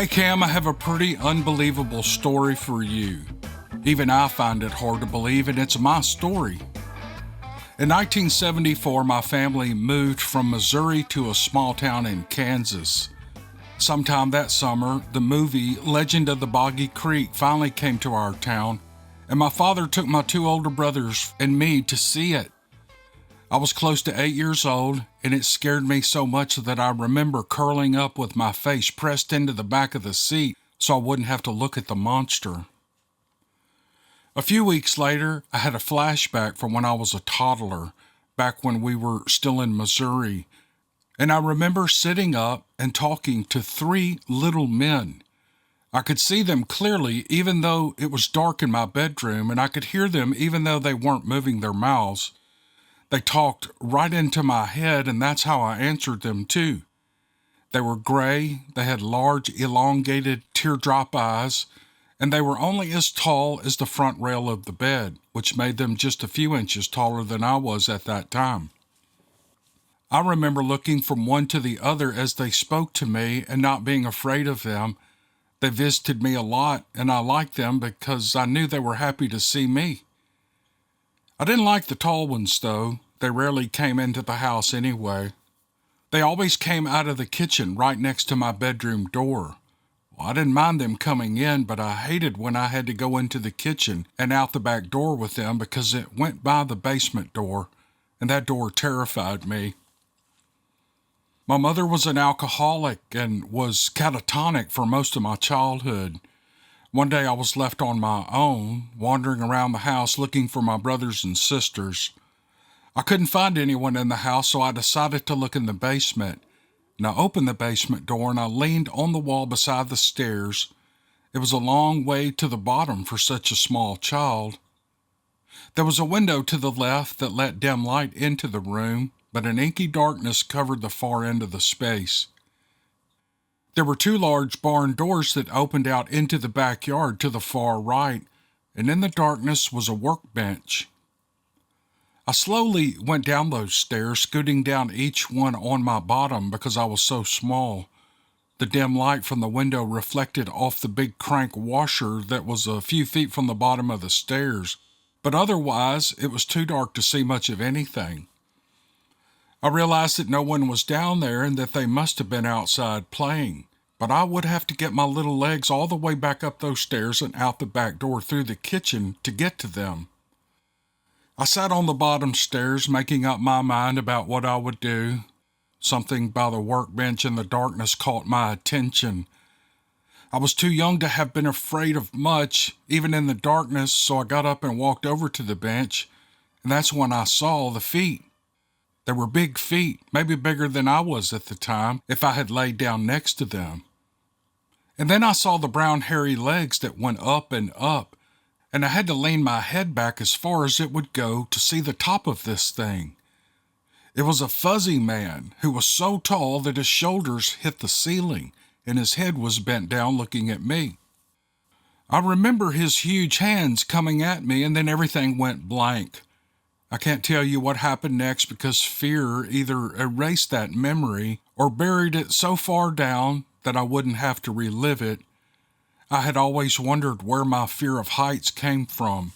Hey Cam, I have a pretty unbelievable story for you. Even I find it hard to believe, and it's my story. In 1974, my family moved from Missouri to a small town in Kansas. Sometime that summer, the movie Legend of the Boggy Creek finally came to our town, and my father took my two older brothers and me to see it. I was close to 8 years old, and it scared me so much that I remember curling up with my face pressed into the back of the seat so I wouldn't have to look at the monster. A few weeks later, I had a flashback from when I was a toddler, back when we were still in Missouri, and I remember sitting up and talking to three little men. I could see them clearly even though it was dark in my bedroom, and I could hear them even though they weren't moving their mouths. They talked right into my head, and that's how I answered them too. They were gray, they had large, elongated, teardrop eyes, and they were only as tall as the front rail of the bed, which made them just a few inches taller than I was at that time. I remember looking from one to the other as they spoke to me and not being afraid of them. They visited me a lot, and I liked them because I knew they were happy to see me. I didn't like the tall ones, though. They rarely came into the house anyway. They always came out of the kitchen right next to my bedroom door. Well, I didn't mind them coming in, but I hated when I had to go into the kitchen and out the back door with them because it went by the basement door, and that door terrified me. My mother was an alcoholic and was catatonic for most of my childhood. One day I was left on my own, wandering around the house looking for my brothers and sisters. I couldn't find anyone in the house, so I decided to look in the basement. And I opened the basement door and I leaned on the wall beside the stairs. It was a long way to the bottom for such a small child. There was a window to the left that let dim light into the room, but an inky darkness covered the far end of the space. There were two large barn doors that opened out into the backyard to the far right, and in the darkness was a workbench. I slowly went down those stairs, scooting down each one on my bottom because I was so small. The dim light from the window reflected off the big crank washer that was a few feet from the bottom of the stairs, but otherwise it was too dark to see much of anything. I realized that no one was down there and that they must have been outside playing, but I would have to get my little legs all the way back up those stairs and out the back door through the kitchen to get to them. I sat on the bottom stairs making up my mind about what I would do. Something by the workbench in the darkness caught my attention. I was too young to have been afraid of much, even in the darkness, so I got up and walked over to the bench, and that's when I saw the feet. They were big feet, maybe bigger than I was at the time, if I had laid down next to them. And then I saw the brown hairy legs that went up and up, and I had to lean my head back as far as it would go to see the top of this thing. It was a fuzzy man who was so tall that his shoulders hit the ceiling, and his head was bent down looking at me. I remember his huge hands coming at me, and then everything went blank. I can't tell you what happened next because fear either erased that memory or buried it so far down that I wouldn't have to relive it. I had always wondered where my fear of heights came from,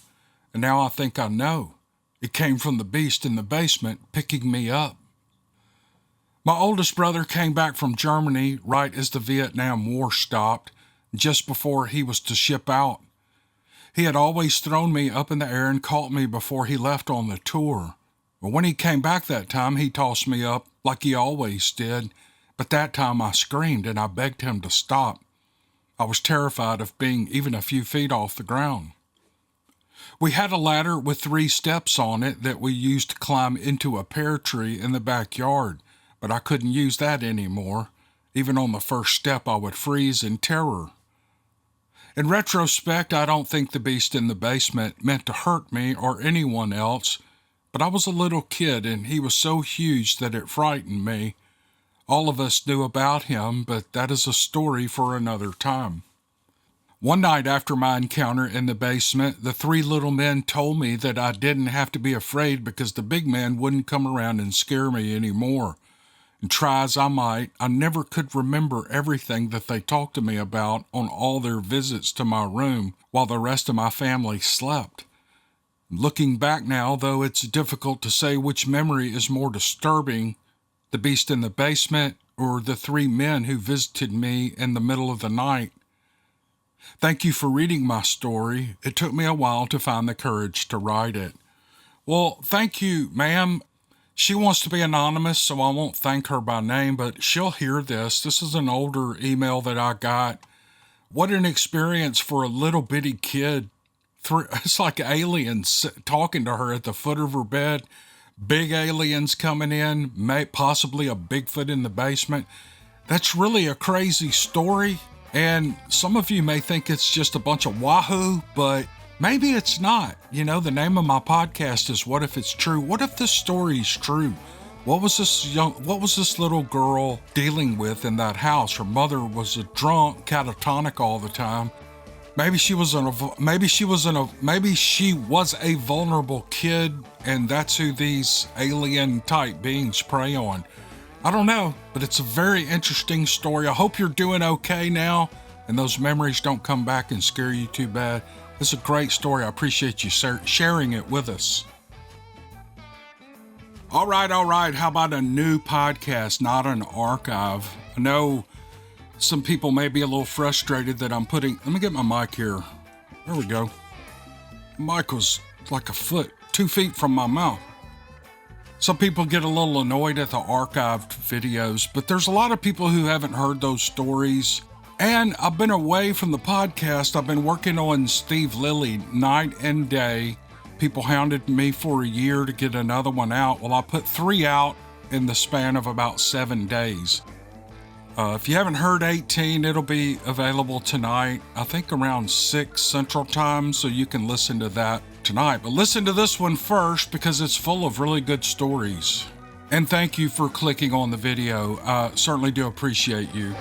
and now I think I know. It came from the beast in the basement picking me up. My oldest brother came back from Germany right as the Vietnam War stopped, just before he was to ship out. He had always thrown me up in the air and caught me before he left on the tour. But when he came back that time, he tossed me up like he always did, but that time I screamed and I begged him to stop. I was terrified of being even a few feet off the ground. We had a ladder with 3 steps on it that we used to climb into a pear tree in the backyard, but I couldn't use that anymore. Even on the first step, I would freeze in terror. In retrospect, I don't think the beast in the basement meant to hurt me or anyone else, but I was a little kid and he was so huge that it frightened me. All of us knew about him, but that is a story for another time. One night after my encounter in the basement, the 3 little men told me that I didn't have to be afraid because the big man wouldn't come around and scare me anymore. And try as I might, I never could remember everything that they talked to me about on all their visits to my room while the rest of my family slept. Looking back now, though, it's difficult to say which memory is more disturbing, the beast in the basement or the three men who visited me in the middle of the night. Thank you for reading my story. It took me a while to find the courage to write it. Well, thank you, ma'am. She wants to be anonymous, so I won't thank her by name, but she'll hear this. This is an older email that I got. What an experience for a little bitty kid. It's like aliens talking to her at the foot of her bed. Big aliens coming in, possibly a Bigfoot in the basement. That's really a crazy story, and some of you may think it's just a bunch of wahoo, but maybe it's not. You know, the name of my podcast is What If It's True? What if this story is true? What was this little girl dealing with in that house? Her mother was a drunk, catatonic all the time. Maybe she was a vulnerable kid, and that's who these alien type beings prey on. I don't know, but it's a very interesting story. I hope you're doing okay now, and those memories don't come back and scare you too bad. It's a great story. I appreciate you sharing it with us. All right. How about a new podcast, not an archive? I know some people may be a little frustrated that let me get my mic here. There we go. The mic was like 2 feet from my mouth. Some people get a little annoyed at the archived videos, but there's a lot of people who haven't heard those stories. And I've been away from the podcast. I've been working on Steve Lilly night and day. People hounded me for a year to get another one out. Well, I put 3 out in the span of about 7 days. If you haven't heard 18, it'll be available tonight, I think around 6 Central Time, so you can listen to that tonight. But listen to this one first because it's full of really good stories. And thank you for clicking on the video. I certainly do appreciate you.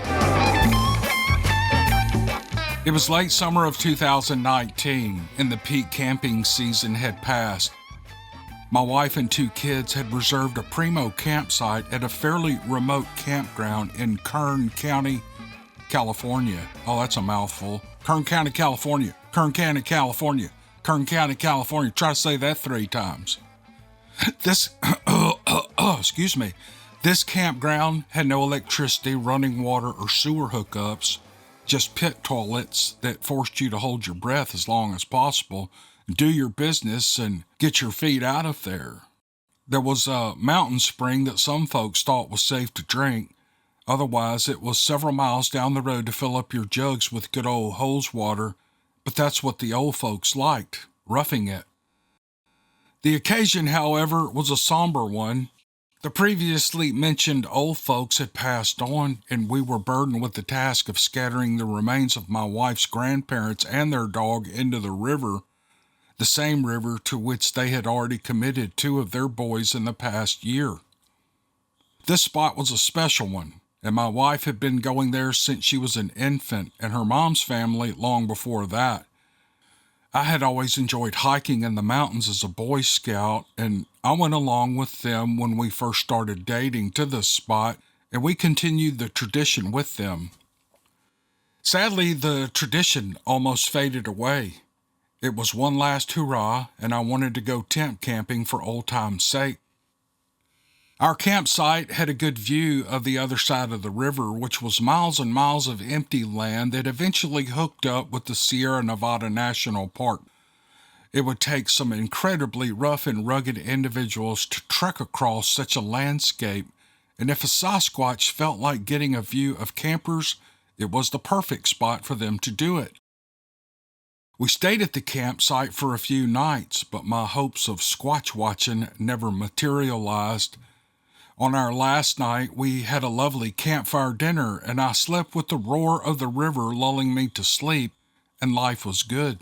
It was late summer of 2019, and the peak camping season had passed. My wife and 2 kids had reserved a primo campsite at a fairly remote campground in Kern County, California. Oh, that's a mouthful. Kern County, California. Kern County, California. Kern County, California. Try to say that 3 times. Excuse me. This campground had no electricity, running water, or sewer hookups, just pit toilets that forced you to hold your breath as long as possible, do your business, and get your feet out of there. There was a mountain spring that some folks thought was safe to drink. Otherwise, it was several miles down the road to fill up your jugs with good old hose water, but that's what the old folks liked, roughing it. The occasion, however, was a somber one. The previously mentioned old folks had passed on, and we were burdened with the task of scattering the remains of my wife's grandparents and their dog into the river, the same river to which they had already committed 2 of their boys in the past year. This spot was a special one, and my wife had been going there since she was an infant, and her mom's family long before that. I had always enjoyed hiking in the mountains as a Boy Scout, and I went along with them when we first started dating to this spot, and we continued the tradition with them. Sadly, the tradition almost faded away. It was one last hurrah, and I wanted to go tent camping for old time's sake. Our campsite had a good view of the other side of the river, which was miles and miles of empty land that eventually hooked up with the Sierra Nevada National Park. It would take some incredibly rough and rugged individuals to trek across such a landscape, and if a Sasquatch felt like getting a view of campers, it was the perfect spot for them to do it. We stayed at the campsite for a few nights, but my hopes of Squatch watching never materialized. On our last night, we had a lovely campfire dinner, and I slept with the roar of the river lulling me to sleep, and life was good.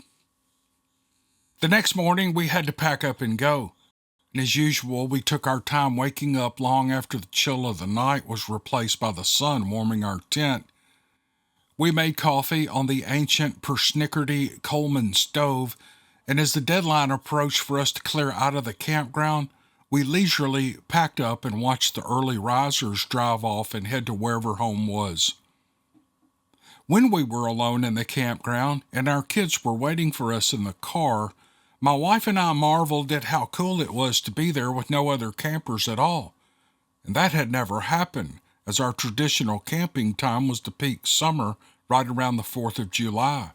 The next morning, we had to pack up and go. And as usual, we took our time waking up long after the chill of the night was replaced by the sun warming our tent. We made coffee on the ancient persnickerty Coleman stove, and as the deadline approached for us to clear out of the campground, we leisurely packed up and watched the early risers drive off and head to wherever home was. When we were alone in the campground and our kids were waiting for us in the car, my wife and I marveled at how cool it was to be there with no other campers at all. And that had never happened, as our traditional camping time was the peak summer right around the 4th of July.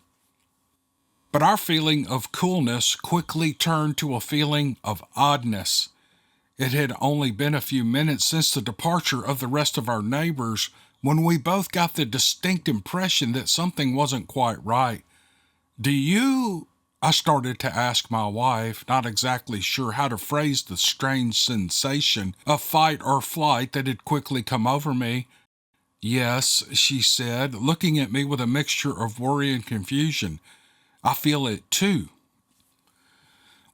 But our feeling of coolness quickly turned to a feeling of oddness. It had only been a few minutes since the departure of the rest of our neighbors when we both got the distinct impression that something wasn't quite right. I started to ask my wife, not exactly sure how to phrase the strange sensation of fight or flight that had quickly come over me. Yes, she said, looking at me with a mixture of worry and confusion. I feel it too.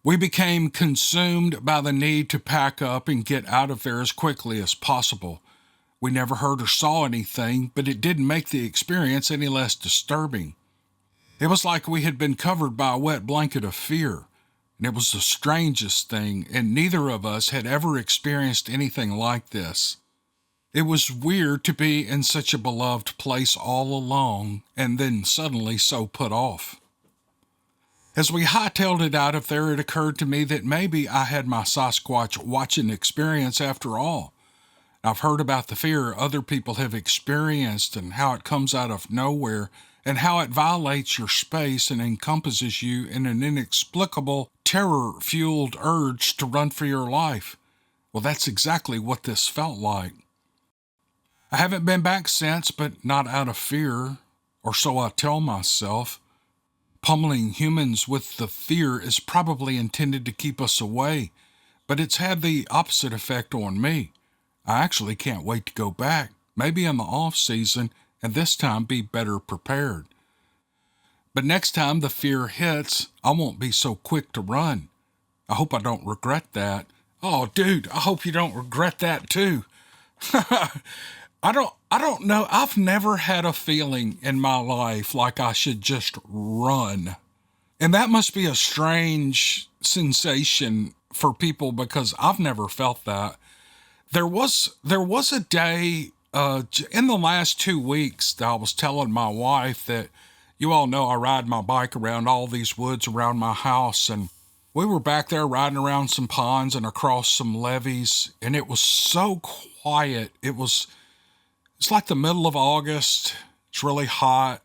We became consumed by the need to pack up and get out of there as quickly as possible. We never heard or saw anything, but it didn't make the experience any less disturbing. It was like we had been covered by a wet blanket of fear, and it was the strangest thing, and neither of us had ever experienced anything like this. It was weird to be in such a beloved place all along, and then suddenly so put off. As we hightailed it out of there, it occurred to me that maybe I had my Sasquatch watching experience after all. I've heard about the fear other people have experienced and how it comes out of nowhere and how it violates your space and encompasses you in an inexplicable, terror-fueled urge to run for your life. Well, that's exactly what this felt like. I haven't been back since, but not out of fear, or so I tell myself. Pummeling humans with the fear is probably intended to keep us away, but it's had the opposite effect on me. I actually can't wait to go back, maybe in the off-season, and this time be better prepared. But next time the fear hits, I won't be so quick to run. I hope I don't regret that. Oh, dude, I hope you don't regret that too. I don't know. I've never had a feeling in my life like I should just run. And that must be a strange sensation for people because I've never felt that. There was a day in the last 2 weeks that I was telling my wife that, you all know I ride my bike around all these woods around my house, and we were back there riding around some ponds and across some levees, and it was so quiet. It's like the middle of August. It's really hot.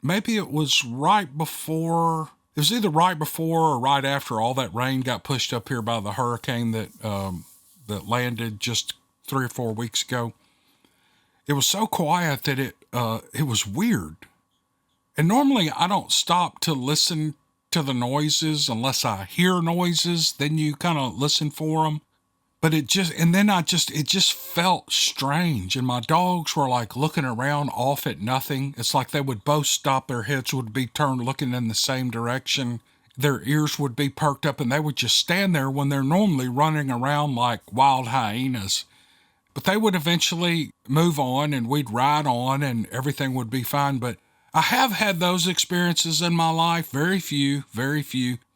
Maybe it was right before, it was either right before or right after all that rain got pushed up here by the hurricane that landed just 3 or 4 weeks ago. It was so quiet that it was weird. And normally I don't stop to listen to the noises unless I hear noises, then you kind of listen for them. But it just felt strange. And my dogs were like looking around off at nothing. It's like they would both stop, their heads would be turned looking in the same direction. Their ears would be perked up and they would just stand there when they're normally running around like wild hyenas. But they would eventually move on and we'd ride on and everything would be fine. But I have had those experiences in my life, very few,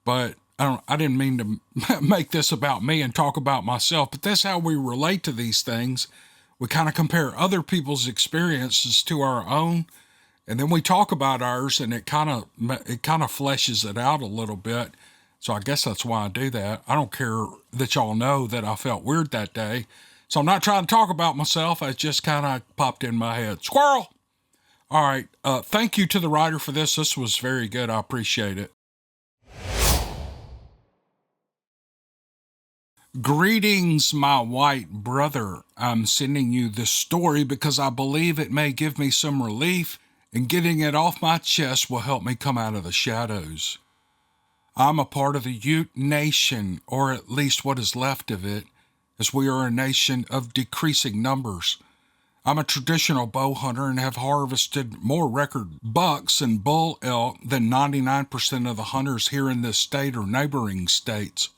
but I didn't mean to make this about me and talk about myself, but that's how we relate to these things. We kind of compare other people's experiences to our own, and then we talk about ours, and it kind of fleshes it out a little bit. So I guess that's why I do that. I don't care that y'all know that I felt weird that day. So I'm not trying to talk about myself. It just kind of popped in my head. Squirrel! All right. Thank you to the writer for this. This was very good. I appreciate it. Greetings, my white brother. I'm sending you this story because I believe it may give me some relief, and getting it off my chest will help me come out of the shadows. I'm a part of the Ute Nation, or at least what is left of it, as we are a nation of decreasing numbers. I'm a traditional bow hunter and have harvested more record bucks and bull elk than 99% of the hunters here in this state or neighboring states.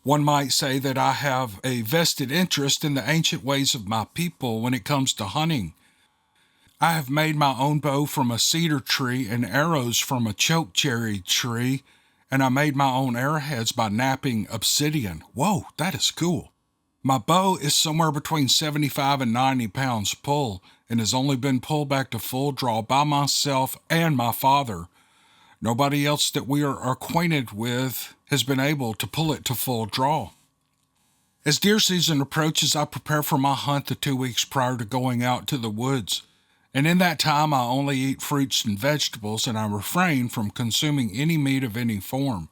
One might say that I have a vested interest in the ancient ways of my people when it comes to hunting. I have made my own bow from a cedar tree and arrows from a chokecherry tree, and I made my own arrowheads by knapping obsidian. Whoa, that is cool. My bow is somewhere between 75 and 90 pounds pull and has only been pulled back to full draw by myself and my father. Nobody else that we are acquainted with has been able to pull it to full draw. As deer season approaches, I prepare for my hunt the 2 weeks prior to going out to the woods. And in that time, I only eat fruits and vegetables, and I refrain from consuming any meat of any form.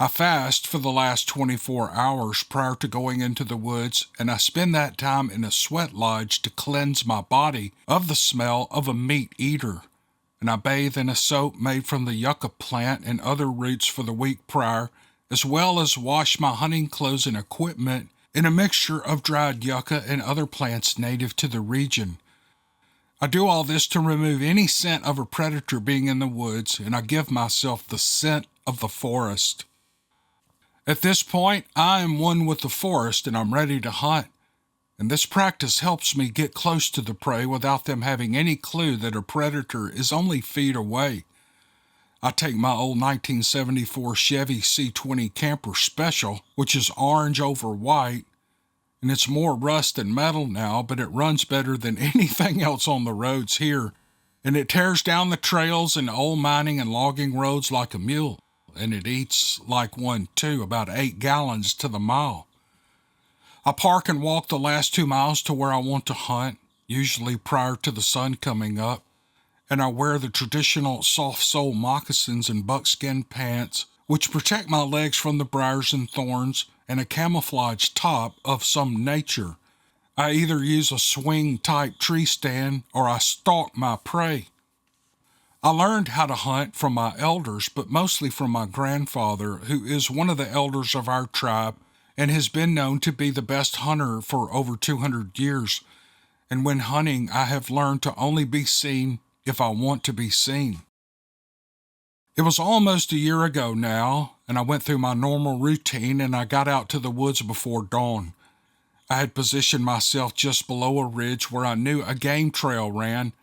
I fast for the last 24 hours prior to going into the woods, and I spend that time in a sweat lodge to cleanse my body of the smell of a meat eater. And I bathe in a soap made from the yucca plant and other roots for the week prior, as well as wash my hunting clothes and equipment in a mixture of dried yucca and other plants native to the region. I do all this to remove any scent of a predator being in the woods, and I give myself the scent of the forest. At this point, I am one with the forest and I'm ready to hunt, and this practice helps me get close to the prey without them having any clue that a predator is only feet away. I take my old 1974 Chevy C20 Camper Special, which is orange over white, and it's more rust than metal now, but it runs better than anything else on the roads here, and it tears down the trails and old mining and logging roads like a mule. And it eats like one too, about 8 gallons to the mile. I park and walk the last 2 miles to where I want to hunt, usually prior to the sun coming up, and I wear the traditional soft-sole moccasins and buckskin pants, which protect my legs from the briars and thorns, and a camouflage top of some nature. I either use a swing-type tree stand or I stalk my prey. I learned how to hunt from my elders, but mostly from my grandfather, who is one of the elders of our tribe and has been known to be the best hunter for over 200 years. And when hunting, I have learned to only be seen if I want to be seen. It was almost a year ago now, and I went through my normal routine and I got out to the woods before dawn. I had positioned myself just below a ridge where I knew a game trail ran.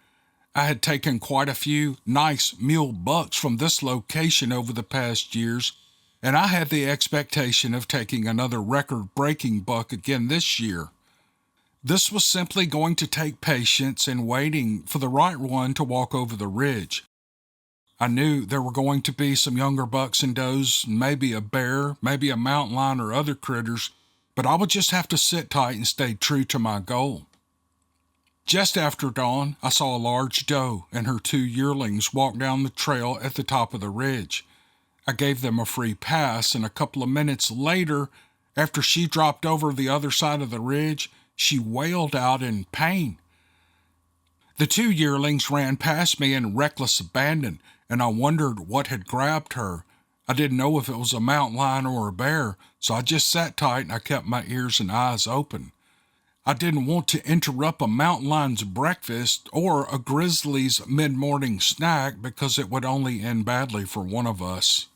I had taken quite a few nice mule bucks from this location over the past years, and I had the expectation of taking another record-breaking buck again this year. This was simply going to take patience and waiting for the right one to walk over the ridge. I knew there were going to be some younger bucks and does, maybe a bear, maybe a mountain lion or other critters, but I would just have to sit tight and stay true to my goal. Just after dawn, I saw a large doe and her 2 yearlings walk down the trail at the top of the ridge. I gave them a free pass, and a couple of minutes later, after she dropped over the other side of the ridge, she wailed out in pain. The 2 yearlings ran past me in reckless abandon, and I wondered what had grabbed her. I didn't know if it was a mountain lion or a bear, so I just sat tight and I kept my ears and eyes open. I didn't want to interrupt a mountain lion's breakfast or a grizzly's mid-morning snack because it would only end badly for one of us.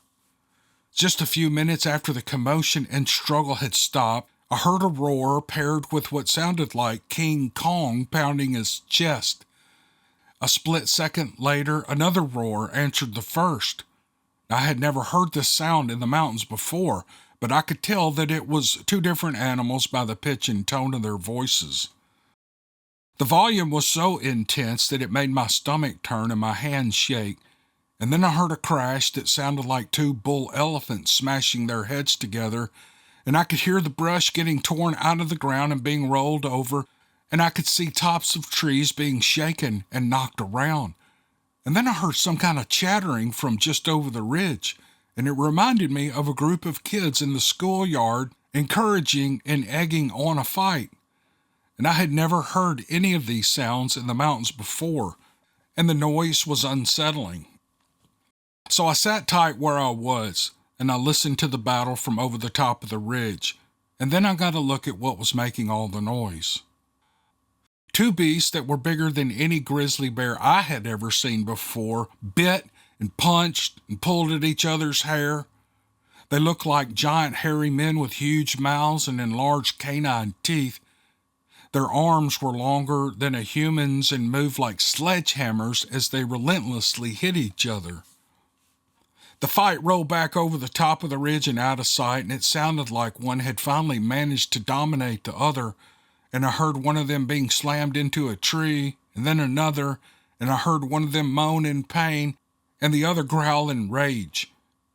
Just a few minutes after the commotion and struggle had stopped, I heard a roar paired with what sounded like King Kong pounding his chest. A split second later, another roar answered the first. I had never heard this sound in the mountains before, but I could tell that it was 2 different animals by the pitch and tone of their voices. The volume was so intense that it made my stomach turn and my hands shake, and then I heard a crash that sounded like 2 bull elephants smashing their heads together, and I could hear the brush getting torn out of the ground and being rolled over, and I could see tops of trees being shaken and knocked around. And then I heard some kind of chattering from just over the ridge, and it reminded me of a group of kids in the schoolyard encouraging and egging on a fight. And I had never heard any of these sounds in the mountains before, and the noise was unsettling. So I sat tight where I was, and I listened to the battle from over the top of the ridge, and then I got a look at what was making all the noise. 2 beasts that were bigger than any grizzly bear I had ever seen before bit and punched and pulled at each other's hair. They looked like giant hairy men with huge mouths and enlarged canine teeth. Their arms were longer than a human's and moved like sledgehammers as they relentlessly hit each other. The fight rolled back over the top of the ridge and out of sight, and it sounded like one had finally managed to dominate the other, and I heard one of them being slammed into a tree, and then another, and I heard one of them moan in pain, and the other growl in rage.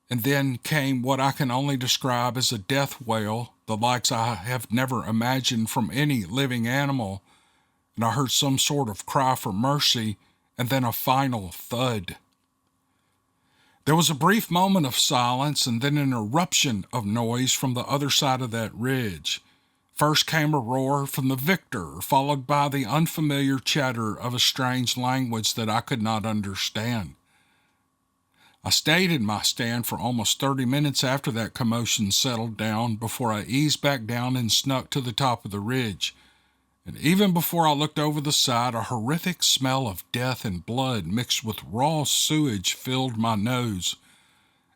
And then came what I can only describe as a death wail, the likes I have never imagined from any living animal, and I heard some sort of cry for mercy, and then a final thud. There was a brief moment of silence and then an eruption of noise from the other side of that ridge. First came a roar from the victor, followed by the unfamiliar chatter of a strange language that I could not understand. I stayed in my stand for almost 30 minutes after that commotion settled down before I eased back down and snuck to the top of the ridge. And even before I looked over the side, a horrific smell of death and blood mixed with raw sewage filled my nose.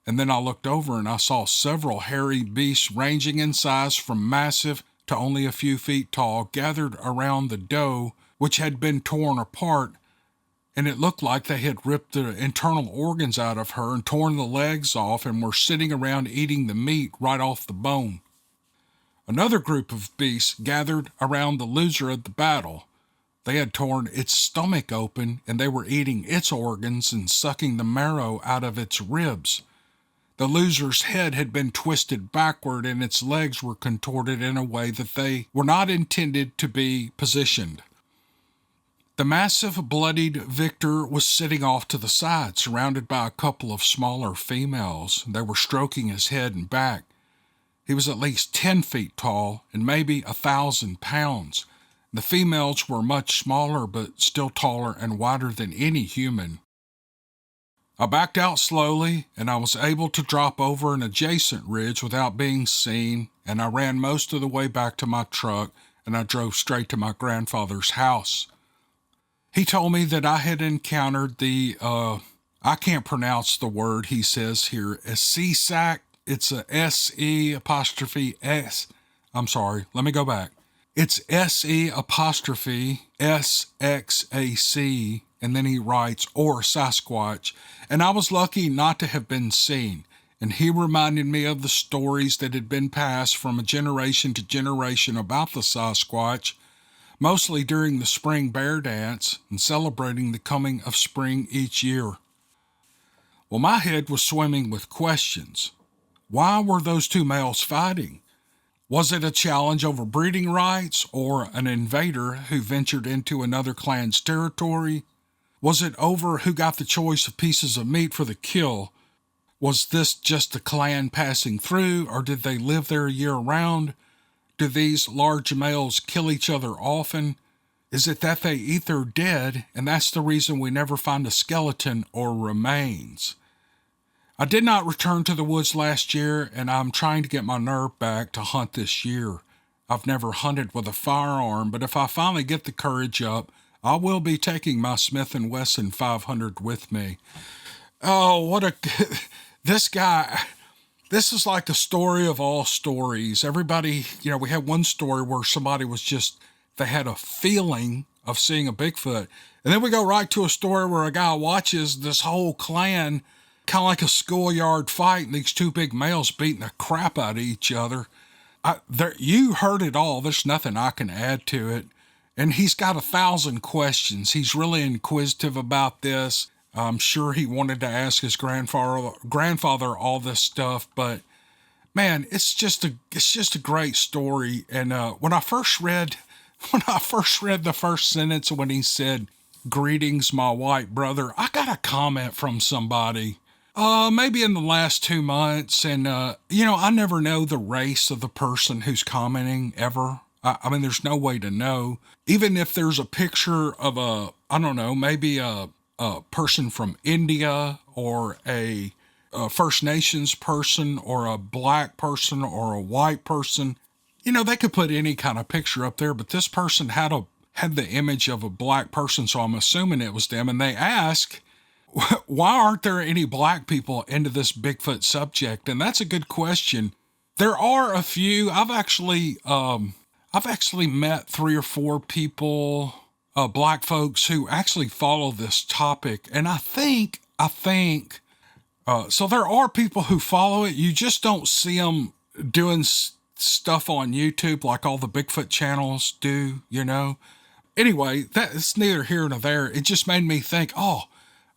And then I looked over and I saw several hairy beasts ranging in size from massive to only a few feet tall gathered around the doe, which had been torn apart, and it looked like they had ripped the internal organs out of her and torn the legs off and were sitting around eating the meat right off the bone. Another group of beasts gathered around the loser of the battle. They had torn its stomach open, and they were eating its organs and sucking the marrow out of its ribs. The loser's head had been twisted backward, and its legs were contorted in a way that they were not intended to be positioned. The massive, bloodied victor was sitting off to the side, surrounded by a couple of smaller females. They were stroking his head and back. He was at least 10 feet tall and maybe 1,000 pounds. The females were much smaller but still taller and wider than any human. I backed out slowly and I was able to drop over an adjacent ridge without being seen, and I ran most of the way back to my truck and I drove straight to my grandfather's house. He told me that I had encountered I can't pronounce the word he says here, a Seasac. It's a S-E apostrophe S. I'm sorry, let me go back. It's S-E apostrophe S-X-A-C, and then he writes, or Sasquatch, and I was lucky not to have been seen, and he reminded me of the stories that had been passed from generation to generation about the Sasquatch, mostly during the spring bear dance and celebrating the coming of spring each year. Well, my head was swimming with questions. Why were those two males fighting? Was it a challenge over breeding rights or an invader who ventured into another clan's territory? Was it over who got the choice of pieces of meat for the kill? Was this just a clan passing through, or did they live there year-round? Do these large males kill each other often? Is it that they eat their dead, and that's the reason we never find a skeleton or remains? I did not return to the woods last year, and I'm trying to get my nerve back to hunt this year. I've never hunted with a firearm, but if I finally get the courage up, I will be taking my Smith & Wesson 500 with me. Oh, this guy, this is like the story of all stories. Everybody, we had one story where somebody they had a feeling of seeing a Bigfoot. And then we go right to a story where a guy watches this whole clan, kind of like a schoolyard fight, and these two big males beating the crap out of each other. You heard it all. There's nothing I can add to it. And he's got 1,000 questions. He's really inquisitive about this. I'm sure he wanted to ask his grandfather all this stuff, but man, it's just a great story. And when I first read the first sentence when he said, "Greetings, my white brother," I got a comment from somebody. Maybe in the last 2 months, and, I never know the race of the person who's commenting ever. I mean, there's no way to know. Even if there's a picture of maybe a person from India or a First Nations person or a black person or a white person, they could put any kind of picture up there, but this person had the image of a black person, so I'm assuming it was them, and they ask, why aren't there any black people into this Bigfoot subject? And that's a good question. There are a few. I've actually met 3 or 4 people, black folks who actually follow this topic. And I think So there are people who follow it. You just don't see them doing stuff on YouTube like all the Bigfoot channels do, you know. Anyway, it's neither here nor there. It just made me think, oh,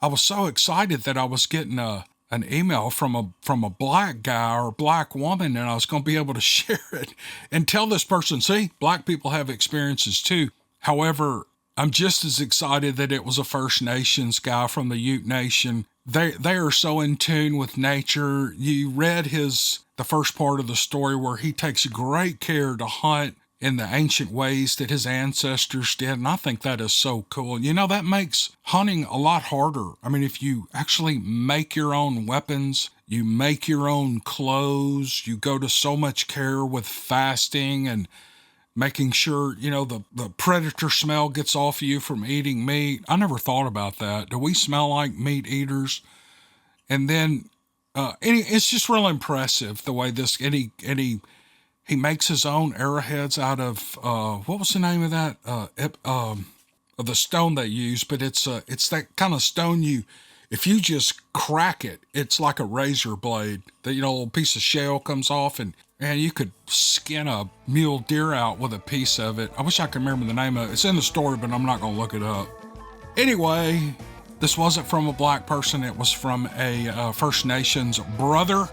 I was so excited that I was getting an email from a black guy or black woman, and I was going to be able to share it and tell this person, see, black people have experiences too. However, I'm just as excited that it was a First Nations guy from the Ute Nation. They are so in tune with nature. You read the first part of the story where he takes great care to hunt in the ancient ways that his ancestors did. And I think that is so cool. You know, that makes hunting a lot harder. I mean, if you actually make your own weapons, you make your own clothes, you go to so much care with fasting and making sure, you know, the predator smell gets off you from eating meat. I never thought about that. Do we smell like meat eaters? And then, it's just real impressive the way he makes his own arrowheads out of, what was the name of that? Of the stone they use, but it's that kind of stone if you just crack it, it's like a razor blade that, you know, a little piece of shell comes off, and you could skin a mule deer out with a piece of it. I wish I could remember the name of it. It's in the story, but I'm not going to look it up. Anyway, this wasn't from a black person. It was from a First Nations brother,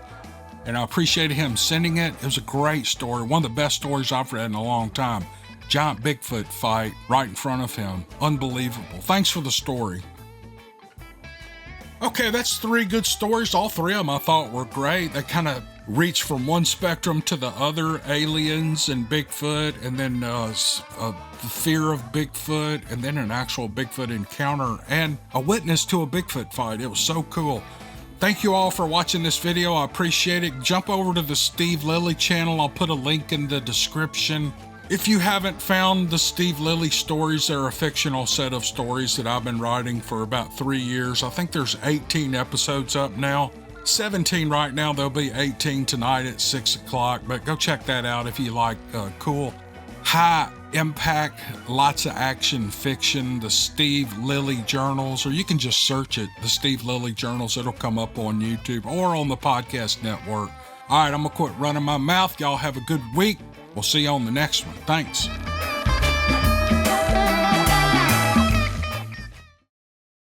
and I appreciated him sending it. It was a great story. One of the best stories I've read in a long time. Giant Bigfoot fight right in front of him. Unbelievable. Thanks for the story. Okay, that's 3 good stories. All 3 of them I thought were great. They kind of reach from one spectrum to the other, aliens and Bigfoot, and then the fear of Bigfoot, and then an actual Bigfoot encounter, and a witness to a Bigfoot fight. It was so cool. Thank you all for watching this video. I appreciate it. Jump over to the Steve Lilly channel. I'll put a link in the description. If you haven't found the Steve Lilly stories, they're a fictional set of stories that I've been writing for about 3 years. I think there's 18 episodes up now. 17 right now. There'll be 18 tonight at 6 o'clock, but go check that out if you like cool, high impact, lots of action fiction, the Steve Lilly Journals, or you can just search it, the Steve Lilly Journals. It'll come up on YouTube or on the podcast network. All right, I'm going to quit running my mouth. Y'all have a good week. We'll see you on the next one. Thanks.